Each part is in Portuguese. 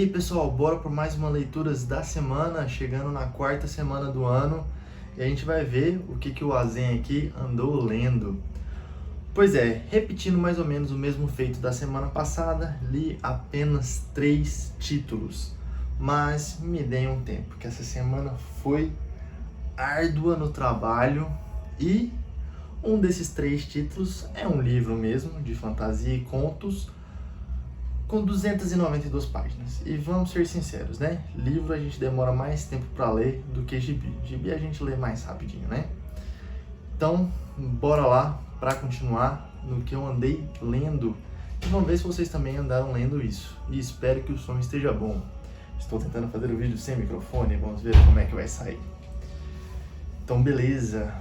E aí pessoal, bora por mais uma leituras da semana, chegando na quarta semana do ano, e a gente vai ver o que o Azen aqui andou lendo. Pois é, repetindo mais ou menos o mesmo feito da semana passada, li apenas 3 títulos, mas me deem um tempo, que essa semana foi árdua no trabalho e um desses 3 títulos é um livro mesmo, de fantasia e contos, com 292 páginas. E vamos ser sinceros, né? Livro a gente demora mais tempo para ler do que gibi. Gibi a gente lê mais rapidinho, né? Então, bora lá para continuar no que eu andei lendo. E vamos ver se vocês também andaram lendo isso. E espero que o som esteja bom. Estou tentando fazer o vídeo sem microfone, vamos ver como é que vai sair. Então, beleza.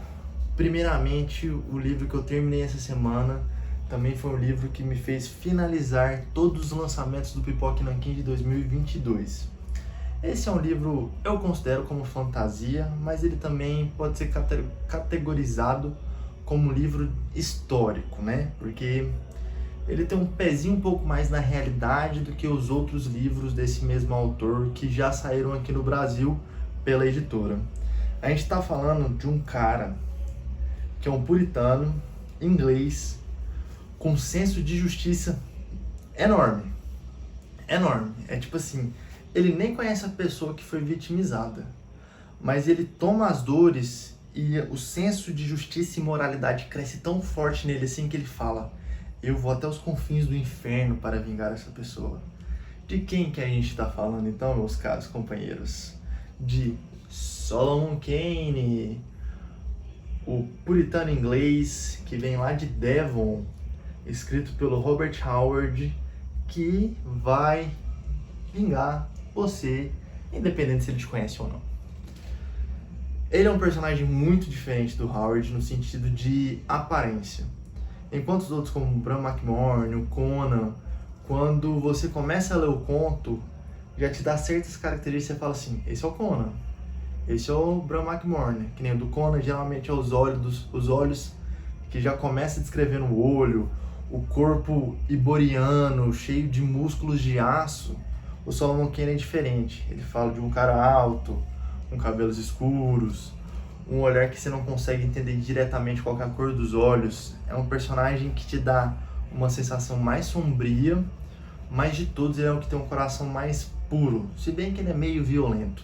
Primeiramente, o livro que eu terminei essa semana também foi um livro que me fez finalizar todos os lançamentos do Pipoca e Nanquim de 2022. Esse é um livro, eu considero como fantasia, mas ele também pode ser categorizado como um livro histórico, né? Porque ele tem um pezinho um pouco mais na realidade do que os outros livros desse mesmo autor que já saíram aqui no Brasil pela editora. A gente está falando de um cara que é um puritano, inglês, com senso de justiça enorme. Enorme. É tipo assim, ele nem conhece a pessoa que foi vitimizada, mas ele toma as dores e o senso de justiça e moralidade cresce tão forte nele assim que ele fala: eu vou até os confins do inferno para vingar essa pessoa. De quem que a gente está falando então, meus caros companheiros? De Solomon Kane, o puritano inglês que vem lá de Devon, escrito pelo Robert Howard, que vai vingar você, independente se ele te conhece ou não. Ele é um personagem muito diferente do Howard no sentido de aparência. Enquanto os outros, como Bram McMorne, o Conan, quando você começa a ler o conto, já te dá certas características, você fala assim: esse é o Conan, esse é o Bram McMorne. Que nem o do Conan, geralmente é os olhos que já começa descrevendo o olho, o corpo iboriano, cheio de músculos de aço. O Solomon Kane é diferente. Ele fala de um cara alto, com cabelos escuros, um olhar que você não consegue entender diretamente qual é a cor dos olhos. É um personagem que te dá uma sensação mais sombria, mas de todos ele é o que tem um coração mais puro, se bem que ele é meio violento.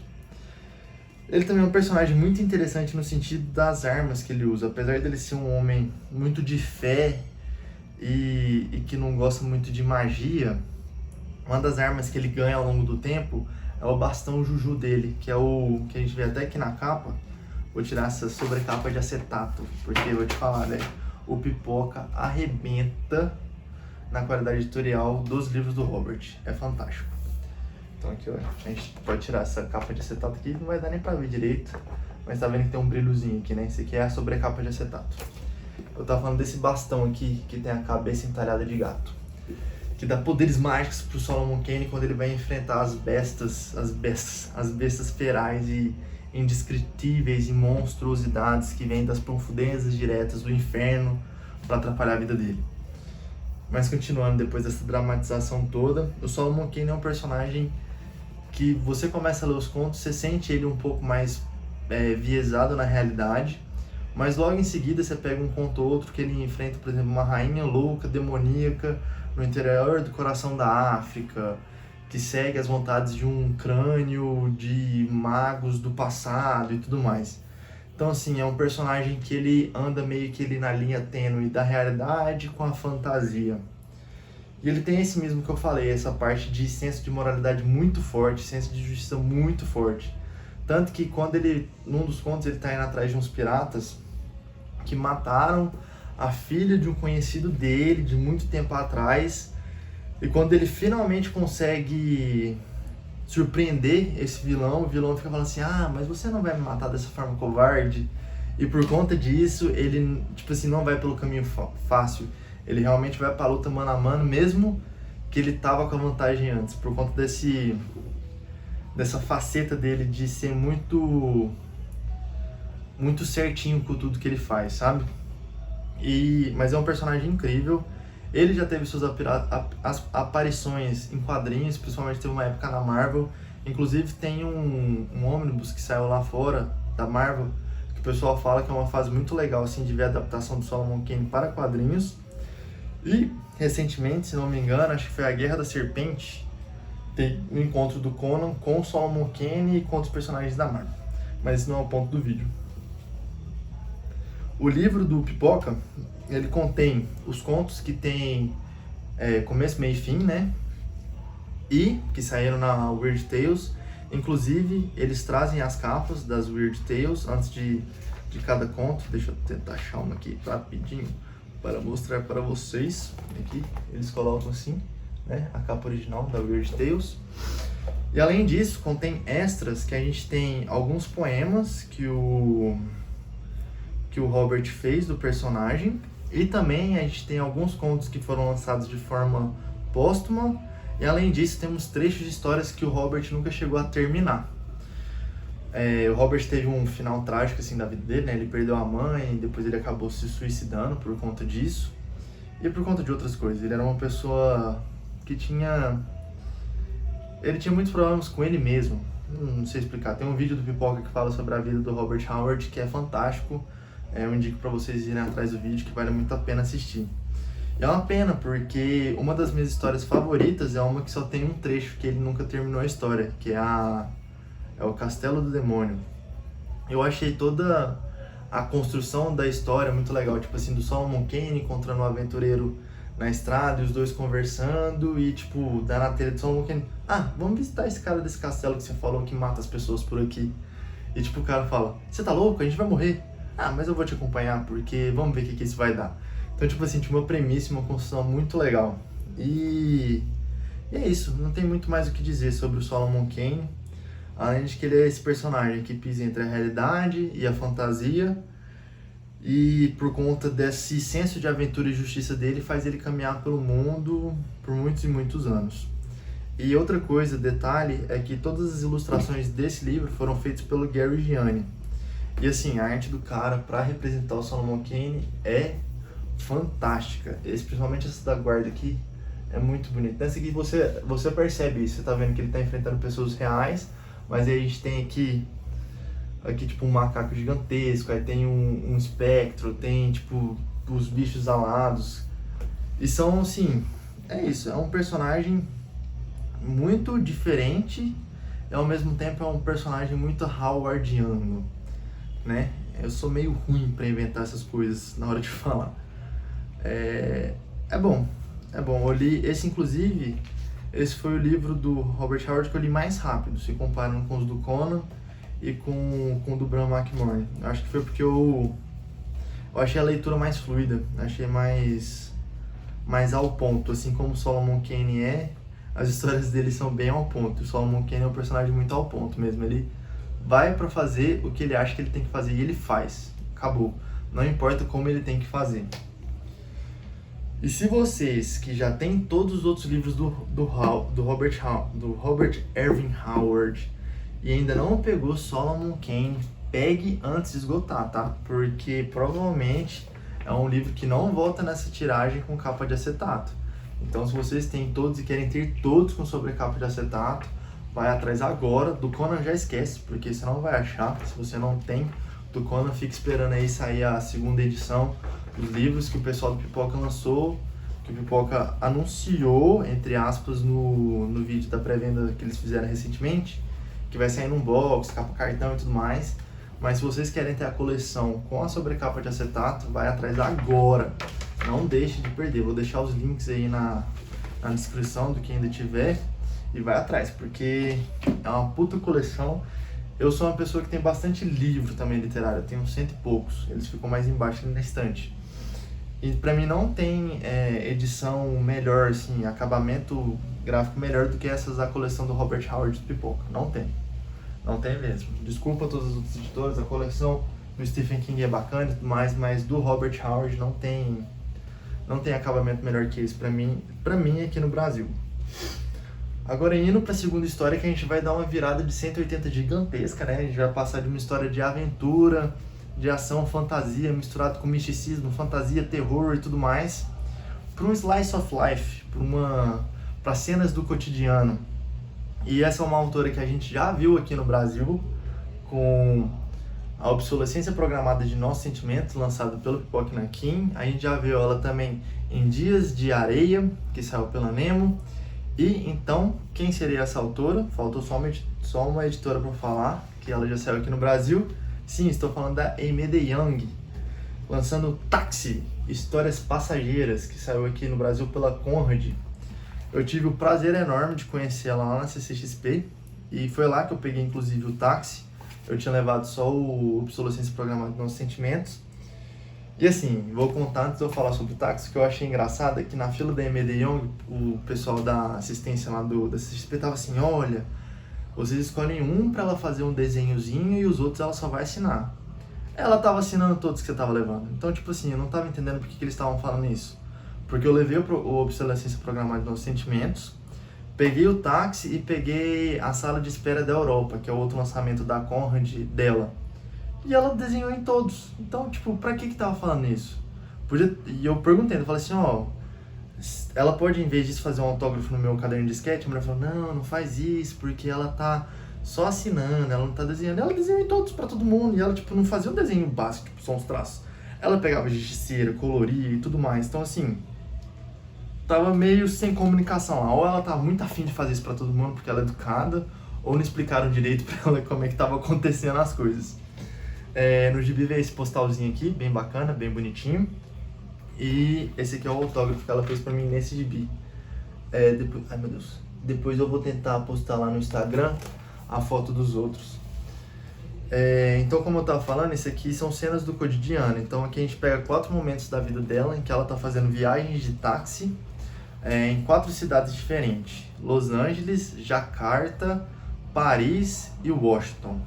Ele também é um personagem muito interessante no sentido das armas que ele usa. Apesar dele ser um homem muito de fé e que não gosta muito de magia, uma das armas que ele ganha ao longo do tempo é o bastão Juju dele, que é o que a gente vê até aqui na capa. Vou tirar essa sobrecapa de acetato, porque eu vou te falar, né? O Pipoca arrebenta na qualidade editorial dos livros do Robert. É fantástico. Então aqui, ó, a gente pode tirar essa capa de acetato aqui, não vai dar nem pra ver direito, mas tá vendo que tem um brilhozinho aqui, né? Esse aqui é a sobrecapa de acetato. Eu tava falando desse bastão aqui, que tem a cabeça entalhada de gato, que dá poderes mágicos pro Solomon Kane quando ele vai enfrentar as bestas ferais e indescritíveis e monstruosidades que vêm das profundezas diretas do inferno para atrapalhar a vida dele. Mas continuando, depois dessa dramatização toda, o Solomon Kane é um personagem que você começa a ler os contos, você sente ele um pouco mais viesado na realidade, mas logo em seguida você pega um conto ou outro que ele enfrenta, por exemplo, uma rainha louca, demoníaca, no interior do coração da África, que segue as vontades de um crânio de magos do passado e tudo mais. Então assim, é um personagem que ele anda meio que ele na linha tênue da realidade com a fantasia. E ele tem esse mesmo que eu falei, essa parte de senso de moralidade muito forte, senso de justiça muito forte. Tanto que quando ele, num dos contos, ele tá indo atrás de uns piratas que mataram a filha de um conhecido dele de muito tempo atrás, e quando ele finalmente consegue surpreender esse vilão, o vilão fica falando assim: ah, mas você não vai me matar dessa forma covarde. E por conta disso, ele, tipo assim, não vai pelo caminho fácil, ele realmente vai pra luta mano a mano, mesmo que ele tava com a vantagem antes, por conta dessa faceta dele de ser muito certinho com tudo que ele faz, sabe? Mas é um personagem incrível. Ele já teve suas aparições em quadrinhos, principalmente teve uma época na Marvel. Inclusive tem um ônibus que saiu lá fora da Marvel, que o pessoal fala que é uma fase muito legal assim, de ver a adaptação do Solomon Kane para quadrinhos. E recentemente, se não me engano, acho que foi a Guerra da Serpente, tem um encontro do Conan com o Solomon Kane e com outros personagens da Marvel. Mas esse não é o ponto do vídeo. O livro do Pipoca, ele contém os contos que tem começo, meio e fim, né? E que saíram na Weird Tales. Inclusive, eles trazem as capas das Weird Tales antes de cada conto. Deixa eu tentar achar uma aqui rapidinho para mostrar para vocês. Aqui eles colocam assim, né, a capa original da Weird Tales. E além disso, contém extras que a gente tem alguns poemas que o Robert fez do personagem, e também a gente tem alguns contos que foram lançados de forma póstuma, e além disso temos trechos de histórias que o Robert nunca chegou a terminar. O Robert teve um final trágico assim da vida dele, né? Ele perdeu a mãe e depois ele acabou se suicidando por conta disso e por conta de outras coisas. Ele era uma pessoa que ele tinha muitos problemas com ele mesmo. Não sei explicar. Tem um vídeo do Pipoca que fala sobre a vida do Robert Howard que é fantástico. Eu indico para vocês irem atrás do vídeo, que vale muito a pena assistir. E é uma pena, porque uma das minhas histórias favoritas é uma que só tem um trecho que ele nunca terminou a história, que é o Castelo do Demônio. Eu achei toda a construção da história muito legal, tipo assim, do Solomon Kane encontrando um aventureiro na estrada e os dois conversando e tipo, dá na telha do Solomon Kane, vamos visitar esse cara desse castelo que você falou que mata as pessoas por aqui. E tipo, o cara fala, você tá louco? A gente vai morrer. Mas eu vou te acompanhar porque vamos ver o que isso vai dar. Então, tipo assim, tinha uma premissa, uma construção muito legal. E é isso, não tem muito mais o que dizer sobre o Solomon Kane, além de que ele é esse personagem que pisa entre a realidade e a fantasia, e por conta desse senso de aventura e justiça dele, faz ele caminhar pelo mundo por muitos e muitos anos. E outra coisa, detalhe, é que todas as ilustrações desse livro foram feitas pelo Gary Gianni. E assim, a arte do cara para representar o Solomon Kane é fantástica. Principalmente essa da guarda aqui é muito bonita. Nessa aqui você percebe isso, você tá vendo que ele tá enfrentando pessoas reais, mas aí a gente tem aqui tipo um macaco gigantesco, aí tem um espectro, tem tipo os bichos alados. E são assim, é isso, é um personagem muito diferente e ao mesmo tempo é um personagem muito howardiano, né? Eu sou meio ruim para inventar essas coisas na hora de falar. É bom. Eu li esse, inclusive, esse foi o livro do Robert Howard que eu li mais rápido, se comparando com os do Conan e com o do Bram McMurray. Acho que foi porque eu achei a leitura mais fluida, achei mais ao ponto, assim como o Solomon Kane as histórias dele são bem ao ponto. O Solomon Kane é um personagem muito ao ponto mesmo, ele vai pra fazer o que ele acha que ele tem que fazer e ele faz. Acabou. Não importa como ele tem que fazer. E se vocês que já têm todos os outros livros do Robert Irving Howard e ainda não pegou Solomon Kane, pegue antes de esgotar, tá? Porque provavelmente é um livro que não volta nessa tiragem com capa de acetato. Então, se vocês têm todos e querem ter todos com sobrecapa de acetato, vai atrás agora. Do Conan já esquece, porque você não vai achar. Se você não tem do Conan, fica esperando aí sair a segunda edição dos livros que o pessoal do Pipoca lançou, que o Pipoca anunciou, entre aspas, no vídeo da pré-venda que eles fizeram recentemente, que vai sair num box, capa cartão e tudo mais. Mas se vocês querem ter a coleção com a sobrecapa de acetato, vai atrás agora. Não deixe de perder. Vou deixar os links aí na descrição do que ainda tiver. E vai atrás, porque é uma puta coleção. Eu sou uma pessoa que tem bastante livro também literário. Eu tenho uns 100 e poucos. Eles ficam mais embaixo na estante. E pra mim não tem edição melhor, assim, acabamento gráfico melhor do que essas da coleção do Robert Howard do Pipoca. Não tem. Não tem mesmo. Desculpa a todos os outros editores, a coleção do Stephen King é bacana e tudo mais, mas do Robert Howard não tem acabamento melhor que esse pra mim aqui no Brasil. Agora indo pra segunda história, que a gente vai dar uma virada de 180 gigantesca, né? A gente vai passar de uma história de aventura, de ação, fantasia, misturado com misticismo, fantasia, terror e tudo mais, para um slice of life, para cenas do cotidiano. E essa é uma autora que a gente já viu aqui no Brasil, com A Obsolescência Programada de Nossos Sentimentos, lançado pelo Pipoque Nanquim. A gente já viu ela também em Dias de Areia, que saiu pela Nemo. E então, quem seria essa autora? Faltou só uma editora para falar, que ela já saiu aqui no Brasil. Sim, estou falando da Aimee DeYoung, lançando Táxi, Histórias Passageiras, que saiu aqui no Brasil pela Conrad. Eu tive o prazer enorme de conhecer ela lá na CCXP, e foi lá que eu peguei inclusive o Táxi. Eu tinha levado só o Obsolescência Programada de Nossos Sentimentos. E assim, vou contar antes de eu falar sobre o Táxi, que eu achei engraçado é que na fila da Aimee DeYoung, o pessoal da assistência lá da CCXP tava assim, olha, vocês escolhem um para ela fazer um desenhozinho e os outros ela só vai assinar. Ela tava assinando todos que você tava levando. Então, tipo assim, eu não tava entendendo por que eles estavam falando isso. Porque eu levei o Obsolescência Programada de Nossos Sentimentos, peguei o Táxi e peguei a Sala de Espera da Europa, que é o outro lançamento da Conrad dela. E ela desenhou em todos. Então, tipo, pra que tava falando isso? E eu perguntei, eu falei assim, ó, ela pode, em vez disso, fazer um autógrafo no meu caderno de sketch? A mulher falou, não faz isso, porque ela tá só assinando, ela não tá desenhando. Ela desenhou em todos pra todo mundo, e ela, tipo, não fazia o desenho básico, tipo, só uns traços. Ela pegava giz-cera, coloria e tudo mais. Então, assim, tava meio sem comunicação lá. Ou ela tava muito afim de fazer isso pra todo mundo, porque ela é educada, ou não explicaram direito pra ela como é que tava acontecendo as coisas. No gibi veio esse postalzinho aqui, bem bacana, bem bonitinho. E esse aqui é o autógrafo que ela fez pra mim nesse gibi. Ai meu Deus. Depois eu vou tentar postar lá no Instagram a foto dos outros. Então, como eu tava falando, esse aqui são cenas do cotidiano. Então aqui a gente pega 4 momentos da vida dela em que ela tá fazendo viagens de táxi em 4 cidades diferentes: Los Angeles, Jacarta, Paris e Washington.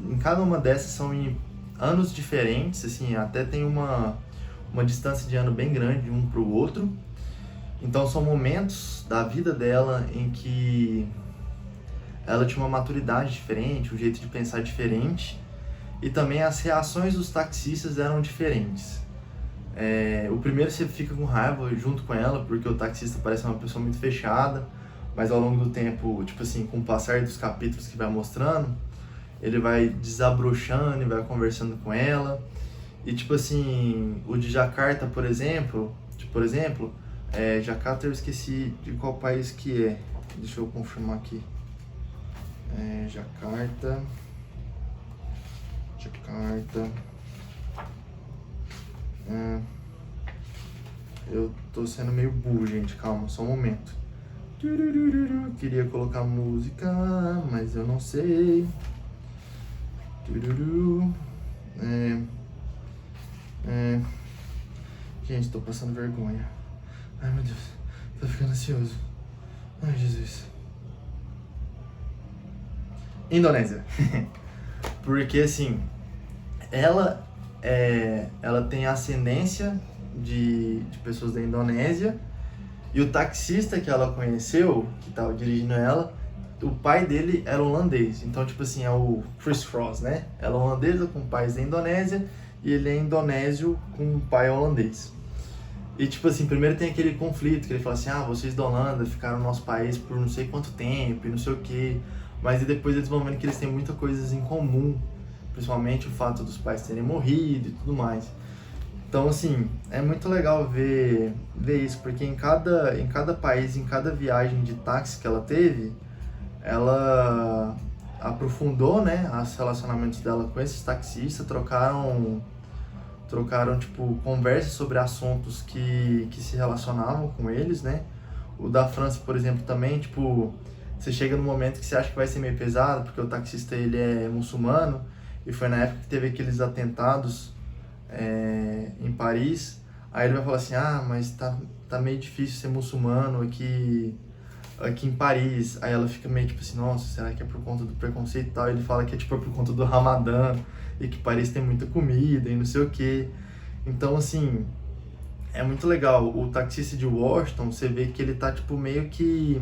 Em cada uma dessas são em anos diferentes, assim, até tem uma distância de ano bem grande um para o outro. Então são momentos da vida dela em que ela tinha uma maturidade diferente, um jeito de pensar diferente, e também as reações dos taxistas eram diferentes. O primeiro você fica com raiva junto com ela, porque o taxista parece uma pessoa muito fechada, mas ao longo do tempo, tipo assim, com o passar dos capítulos que vai mostrando, ele vai desabrochando e vai conversando com ela. E tipo assim, o de Jacarta, por exemplo, Jacarta eu esqueci de qual país que é. Deixa eu confirmar aqui. Jacarta. Eu tô sendo meio burro, gente, calma, só um momento. Queria colocar música, mas eu não sei. Gente, tô passando vergonha. Ai meu Deus, tô ficando ansioso. Ai Jesus. Indonésia. Porque assim, ela tem ascendência de pessoas da Indonésia, e o taxista que ela conheceu, que tava dirigindo ela, o pai dele era holandês. Então, tipo assim, é o Chris Cross, né? Ela é holandesa com pais da Indonésia, e ele é indonésio com um pai holandês. E tipo assim, primeiro tem aquele conflito, que ele fala assim, vocês da Holanda ficaram no nosso país por não sei quanto tempo, e não sei o quê. Mas depois eles vão vendo que eles têm muitas coisas em comum, principalmente o fato dos pais terem morrido e tudo mais. Então, assim, é muito legal ver isso, porque em cada país, em cada viagem de táxi que ela teve, ela aprofundou, né, os relacionamentos dela com esses taxistas, trocaram tipo, conversas sobre assuntos que se relacionavam com eles, né. O da França, por exemplo, também, tipo, você chega num momento que você acha que vai ser meio pesado, porque o taxista, ele é muçulmano, e foi na época que teve aqueles atentados em Paris. Aí ele vai falar assim, mas tá meio difícil ser muçulmano aqui em Paris. Aí ela fica meio tipo assim, nossa, será que é por conta do preconceito e tal? Ele fala que é tipo por conta do Ramadã, e que Paris tem muita comida e não sei o que. Então, assim, é muito legal. O taxista de Washington, você vê que ele tá tipo meio que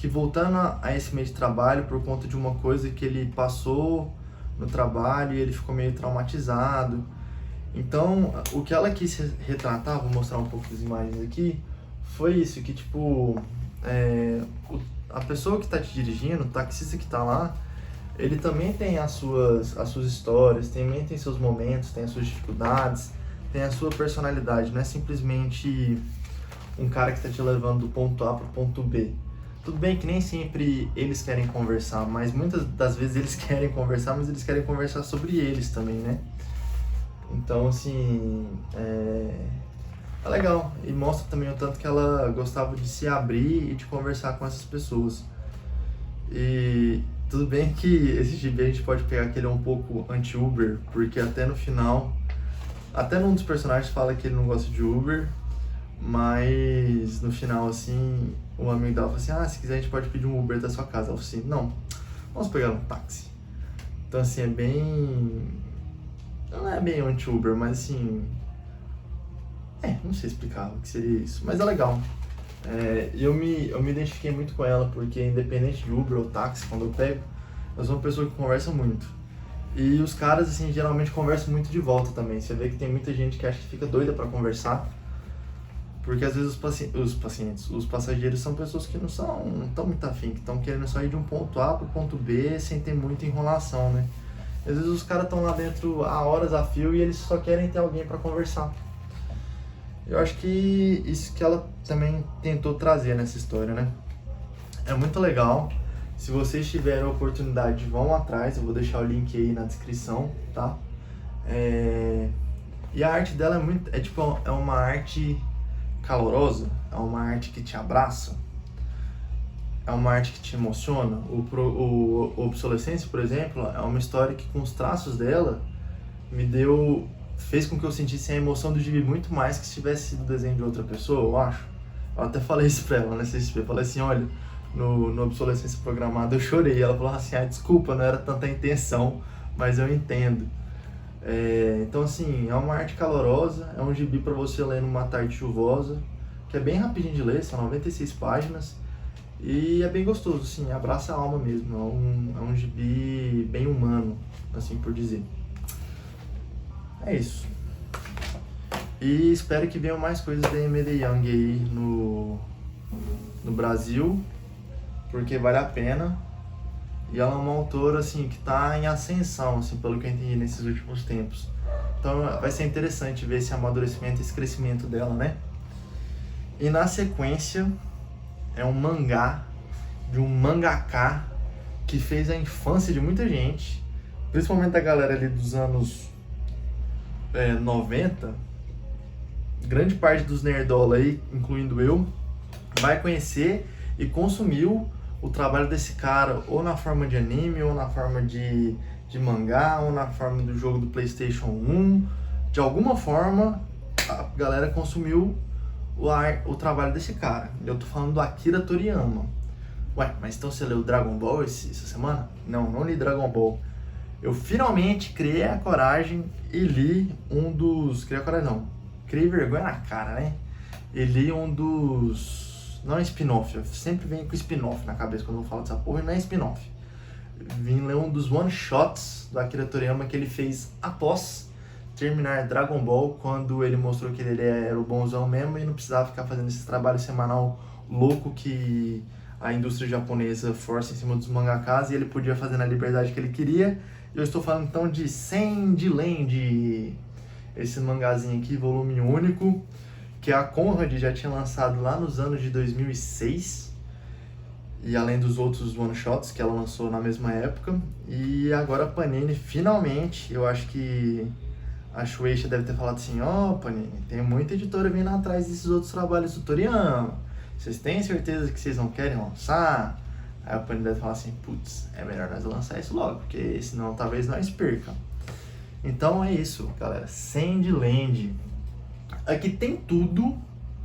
voltando a esse meio de trabalho por conta de uma coisa que ele passou no trabalho, e ele ficou meio traumatizado. Então, o que ela quis retratar, vou mostrar um pouco das imagens aqui, foi isso, que tipo, a pessoa que tá te dirigindo, o taxista que tá lá, ele também tem as suas histórias, também tem seus momentos, tem as suas dificuldades, tem a sua personalidade, não é simplesmente um cara que está te levando do ponto A para o ponto B. Tudo bem que nem sempre eles querem conversar, mas muitas das vezes eles querem conversar, mas eles querem conversar sobre eles também, né? Então, assim, é legal. E mostra também o tanto que ela gostava de se abrir e de conversar com essas pessoas. E tudo bem que esse gibi a gente pode pegar que ele é um pouco anti-Uber, porque até no final, até num dos personagens fala que ele não gosta de Uber, mas no final, assim, o amigo dela fala assim, se quiser a gente pode pedir um Uber da sua casa. Ela falou assim, não, vamos pegar um táxi. Então, assim, é bem... Não é bem anti-Uber, mas assim... não sei explicar o que seria isso, mas é legal. Eu me identifiquei muito com ela, porque independente de Uber ou táxi, quando eu pego, eu sou uma pessoa que conversa muito. E os caras, assim, geralmente conversam muito de volta também. Você vê que tem muita gente que acha que fica doida pra conversar, porque às vezes os passageiros são pessoas que não estão muito afim, que estão querendo só ir de um ponto A pro ponto B sem ter muita enrolação, né? Às vezes os caras estão lá dentro há horas a fio e eles só querem ter alguém pra conversar. Eu acho que isso que ela também tentou trazer nessa história, né? É muito legal. Se vocês tiverem a oportunidade, vão atrás. Eu vou deixar o link aí na descrição, tá? E a arte dela é uma arte calorosa, é uma arte que te abraça, é uma arte que te emociona. O Obsolescência, por exemplo, é uma história que com os traços dela fez com que eu sentisse a emoção do gibi muito mais que se tivesse sido desenho de outra pessoa, eu acho. Eu até falei isso pra ela nessa CSP, eu falei assim, olha, no Obsolescência Programada eu chorei. Ela falou assim, desculpa, não era tanta intenção, mas eu entendo. Então, assim, é uma arte calorosa, é um gibi pra você ler numa tarde chuvosa, que é bem rapidinho de ler, são 96 páginas, e é bem gostoso, assim, abraça a alma mesmo, é um gibi bem humano, assim por dizer. É isso. E espero que venham mais coisas da Emily Young aí no Brasil, porque vale a pena. E ela é uma autora, assim, que tá em ascensão, assim, pelo que eu entendi nesses últimos tempos. Então vai ser interessante ver esse amadurecimento, esse crescimento dela, né? E na sequência é um mangá de um mangaka que fez a infância de muita gente, principalmente a galera ali dos anos 90. Grande parte dos nerdola aí, incluindo eu, vai conhecer e consumiu o trabalho desse cara, ou na forma de anime, ou na forma de mangá, ou na forma do jogo do PlayStation 1. De alguma forma, a galera consumiu o trabalho desse cara. Eu tô falando do Akira Toriyama. Ué, mas então você leu Dragon Ball essa semana? Não li Dragon Ball. Eu finalmente criei a coragem e li criei vergonha na cara, né? E li um dos... Não é spin-off, eu sempre venho com spin-off na cabeça quando eu falo dessa porra, e não é spin-off. Vim ler um dos one-shots do Akira Toriyama que ele fez após terminar Dragon Ball, quando ele mostrou que ele era o bonzão mesmo e não precisava ficar fazendo esse trabalho semanal louco que a indústria japonesa força em cima dos mangakas, e ele podia fazer na liberdade que ele queria. Eu estou falando então de Sandland, esse mangazinho aqui, volume único, que a Conrad já tinha lançado lá nos anos de 2006, e além dos outros one-shots que ela lançou na mesma época. E agora a Panini finalmente, eu acho que a Shueisha deve ter falado assim, Panini, tem muita editora vindo atrás desses outros trabalhos do Toriyama, vocês têm certeza que vocês não querem lançar? Aí a Panini deve falar assim, putz, é melhor nós lançar isso logo, porque senão talvez nós percam. Então é isso, galera, Sandland. Aqui tem tudo,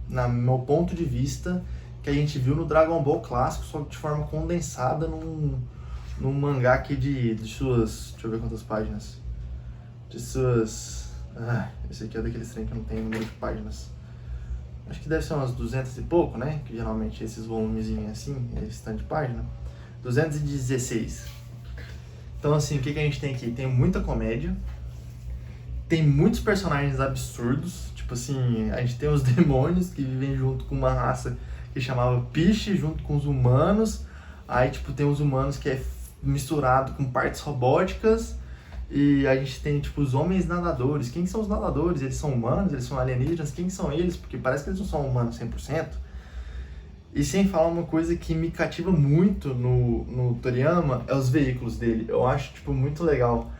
no meu ponto de vista, que a gente viu no Dragon Ball clássico, só que de forma condensada num mangá aqui de suas... Deixa eu ver quantas páginas. De suas... esse aqui é daqueles trem que não tem número de páginas. Acho que deve ser umas 200 e pouco, né? Que geralmente esses volumezinhos assim, esse tanto de página. 216. Então assim, o que a gente tem aqui? Tem muita comédia. tem muitos personagens absurdos, tipo assim, a gente tem os demônios que vivem junto com uma raça que chamava Piche, junto com os humanos. Aí, tipo, tem os humanos que é misturado com partes robóticas. E a gente tem, tipo, os homens nadadores. Quem são os nadadores? Eles são humanos? Eles são alienígenas? Quem são eles? Porque parece que eles não são humanos 100%. E sem falar uma coisa que me cativa muito no Toriyama, é os veículos dele. Eu acho, tipo, muito legal.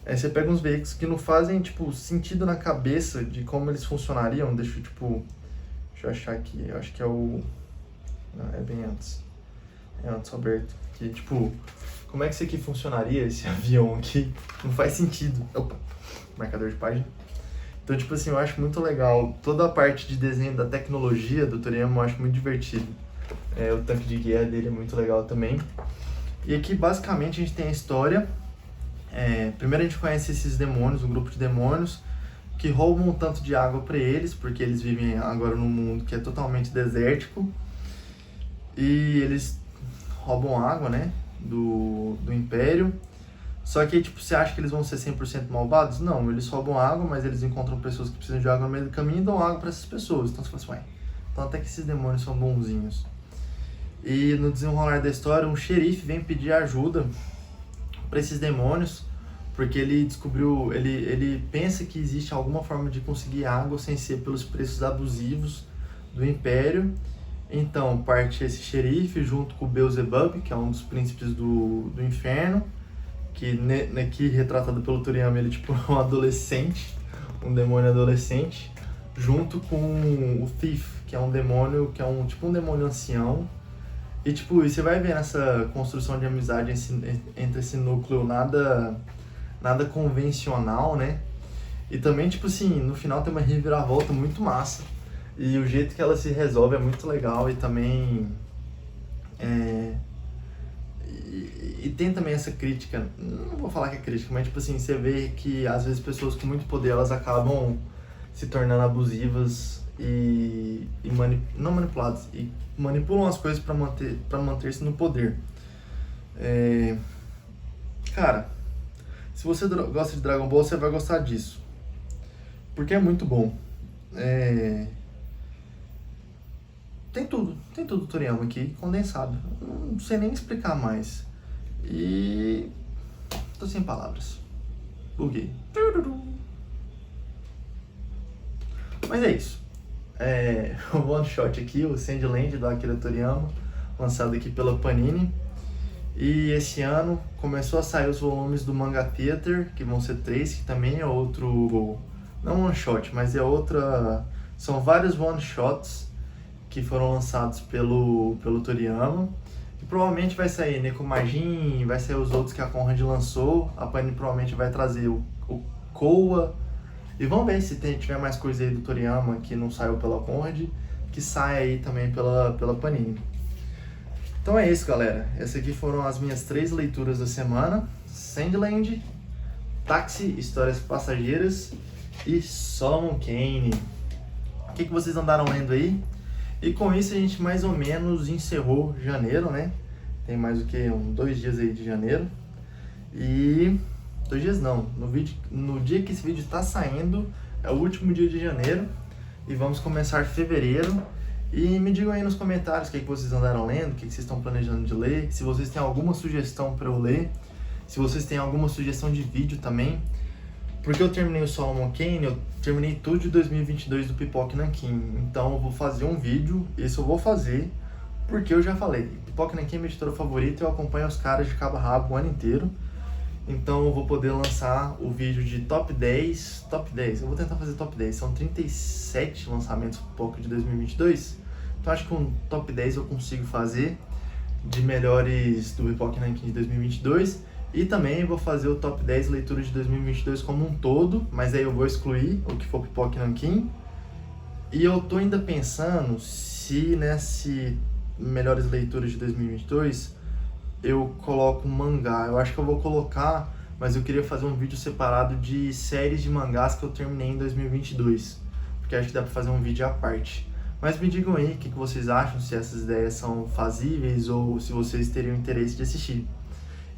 Você pega uns veículos que não fazem, tipo, sentido na cabeça de como eles funcionariam. Deixa eu achar aqui. Eu acho que é o... Não, é bem antes. É antes, Roberto. Que, tipo, como é que isso aqui funcionaria, esse avião aqui? Não faz sentido. Opa, marcador de página. Então, tipo assim, eu acho muito legal. Toda a parte de desenho da tecnologia do Toriyama eu acho muito divertido. O tanque de guerra dele é muito legal também. E aqui, basicamente, a gente tem a história. Primeiro a gente conhece esses demônios, um grupo de demônios, que roubam um tanto de água para eles, porque eles vivem agora num mundo que é totalmente desértico. E eles roubam água, né, do Império. Só que, tipo, você acha que eles vão ser 100% malvados? Não, eles roubam água, mas eles encontram pessoas que precisam de água no meio do caminho e dão água para essas pessoas. Então você fala assim, ué, então até que esses demônios são bonzinhos. E no desenrolar da história, um xerife vem pedir ajuda para esses demônios, porque ele descobriu, ele pensa que existe alguma forma de conseguir água sem ser pelos preços abusivos do Império. Então parte esse xerife junto com o Beelzebub, que é um dos príncipes do inferno, que aqui retratado pelo Toriyama, ele tipo é um adolescente, um demônio adolescente, junto com o Thief, que é um demônio, que é tipo um demônio ancião. E tipo, você vai ver nessa construção de amizade entre esse núcleo nada convencional, né? E também, tipo assim, no final tem uma reviravolta muito massa. E o jeito que ela se resolve é muito legal e também... E tem também essa crítica, não vou falar que é crítica, mas tipo assim, você vê que às vezes pessoas com muito poder, elas acabam se tornando abusivas não manipuladas, e manipulam as coisas para manter-se no poder. Cara, se você gosta de Dragon Ball, você vai gostar disso, porque é muito bom. Tem tudo Toriyama aqui, condensado. Não sei nem explicar mais. E... tô sem palavras. Buguei. Mas é isso. O one shot aqui, o Sandland do Akira Toriyama, lançado aqui pela Panini. E esse ano começou a sair os volumes do Manga Theater, que vão ser 3, que também é outro... não one shot, mas é outra... são vários one shots que foram lançados pelo Toriyama. E provavelmente vai sair Nekomajin, vai sair os outros que a Conrad lançou. A Panini provavelmente vai trazer o Koa. E vamos ver se tiver mais coisa aí do Toriyama que não saiu pela Conrad, que sai aí também pela Panini. Então é isso, galera. Essas aqui foram as minhas 3 leituras da semana. Sandland, Táxi, Histórias Passageiras e Solomon Kane. O que vocês andaram lendo aí? E com isso a gente mais ou menos encerrou janeiro, né? Tem mais o que? 2 dias aí de janeiro. E... 2 dias não. No dia que esse vídeo está saindo, é o último dia de janeiro. E vamos começar fevereiro. E me digam aí nos comentários o que vocês andaram lendo, o que vocês estão planejando de ler. Se vocês têm alguma sugestão para eu ler. Se vocês têm alguma sugestão de vídeo também. Porque eu terminei o Solomon Kane, eu terminei tudo de 2022 do Pipoque Nankin. Então eu vou fazer um vídeo, esse eu vou fazer, porque eu já falei. Pipoque Nankin é minha editora favorita, eu acompanho os caras de cabo a rabo o ano inteiro. Então eu vou poder lançar o vídeo de top 10, eu vou tentar fazer top 10, são 37 lançamentos do Pipoque de 2022. Então acho que um top 10 eu consigo fazer de melhores do Pipoque Nankin de 2022. E também vou fazer o top 10 leituras de 2022 como um todo, mas aí eu vou excluir o que for Pipoque Nankin. E eu tô ainda pensando se nesse melhores leituras de 2022 eu coloco um mangá. Eu acho que eu vou colocar, mas eu queria fazer um vídeo separado de séries de mangás que eu terminei em 2022, porque acho que dá pra fazer um vídeo à parte. Mas me digam aí o que vocês acham, se essas ideias são fazíveis ou se vocês teriam interesse de assistir.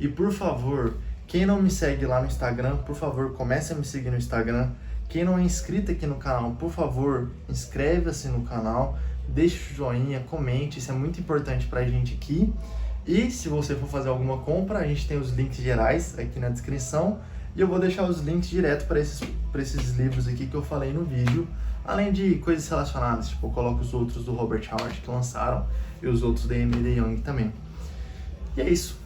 E por favor, Quem não me segue lá no Instagram, por favor, comece a me seguir no Instagram. Quem não é inscrito aqui no canal, por favor, inscreva-se no canal, deixe o joinha, comente, isso é muito importante pra gente aqui. E se você for fazer alguma compra, a gente tem os links gerais aqui na descrição. E eu vou deixar os links direto para esses livros aqui que eu falei no vídeo. Além de coisas relacionadas, tipo, eu coloco os outros do Robert Howard que lançaram e os outros da Emily de Young também. E é isso.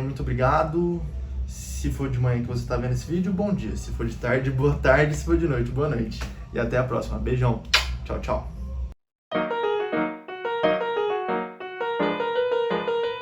Muito obrigado. Se for de manhã que você está vendo esse vídeo, bom dia. Se for de tarde, boa tarde. Se for de noite, boa noite. E até a próxima. Beijão. Tchau, tchau.